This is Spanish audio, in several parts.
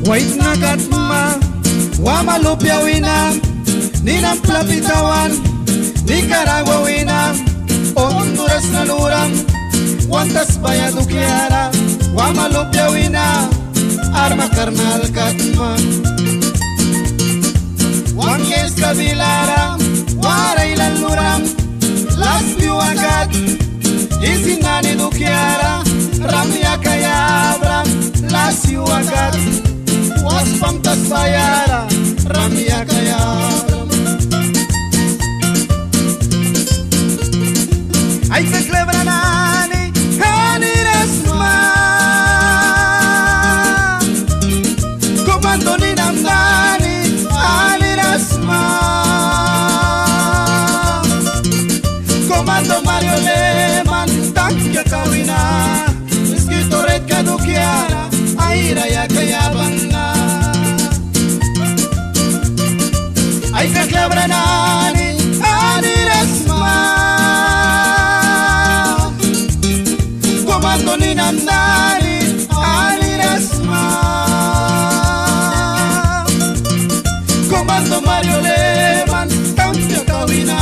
Wait na katma, wamalupya wina, ninang plapitawan, Nicaragua wina, Honduras na lurang, Wantas bayadu kiara, wamalupya wina, arma carnal katma. Wanges kabilara, warailan lurang, las biwagat, isinani dukiara, ramya kayabra, las biwagat. Waspam tas bayara, ramya kayabra. Ay kaklebranani, kanirasma, komando ni namdani, anirasma, komando Mario Leman, tankia kawina, mosquito red kadukiara, aira ya kayabana. Ay kaklebranani, anirasma, komando ni nandani, anirasma, komando Mario Leman, cambio kawina,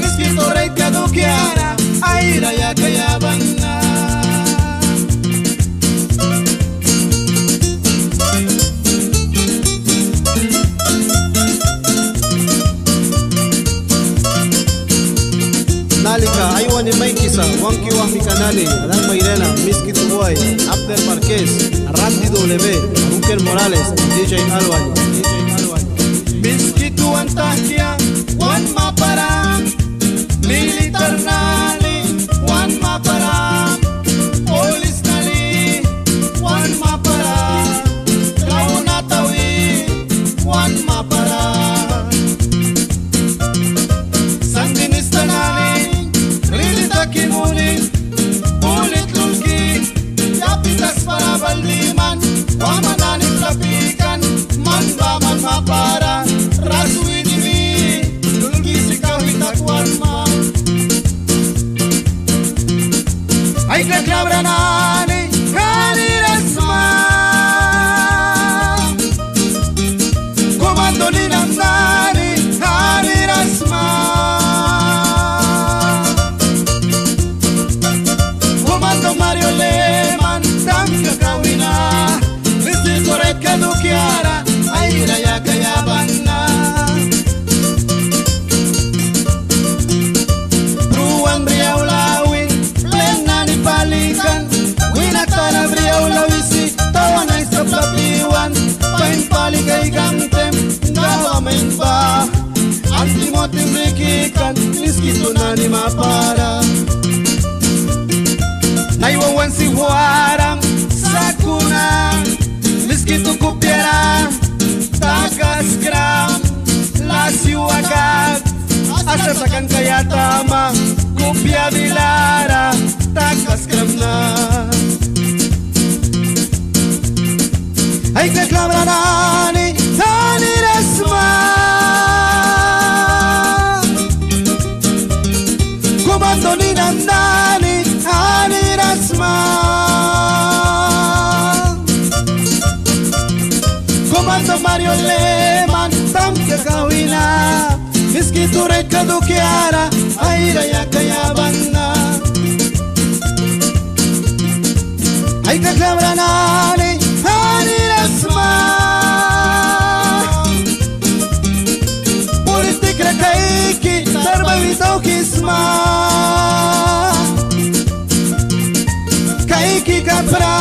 mosquito red kadukiara, aira ya kayabana. Nalika, aywan ni may kisa, wanki wahmi kanali, Adan Mayrena, Miski Tuboy, Abder Marquez, Randy W, Bunker Morales, DJ Alwani. Miski Tuan Tahkia, Wan Mapara, Militar Nali, Wan Mapara, Polis Nali, Wan Mapara, Raunatawi, Wan Mapara, Sandinista Nali, Kimuni, ulit lulki, yapitas para baldiman, wamanani trapikan, manbaman mapara, rasuidimi, lulki sikawitakuan ma. Ay kaklabranani, kanirasma, komando ni namdani, kanirasma, Mario Leman, tanka kawina, mosquito red kadukiara, aira ya kayabana. Ruang briau lawi, plena ni palikan, winatana briau lawisi, tawana istaplapiwan, pain paligay gamtem, gawa main ba, antimotim rikikan, mosquito na ni mapara. Naiwawan si Huaram, Sakuna, Mosquito kupiera, takas gram, lasiwagat, asasakan kaya tama, kupya dilara, takas gram na. Ay kaklabranani, tanirasma, komando ni nandani, anirasma, komando Mario Leman, tamka kawina, mosquito red kadukiara, aira ya kayabana. Ay kaklabranani, anirasma, politik rekaiki, tarbawitaw kisma, kaiki kapra,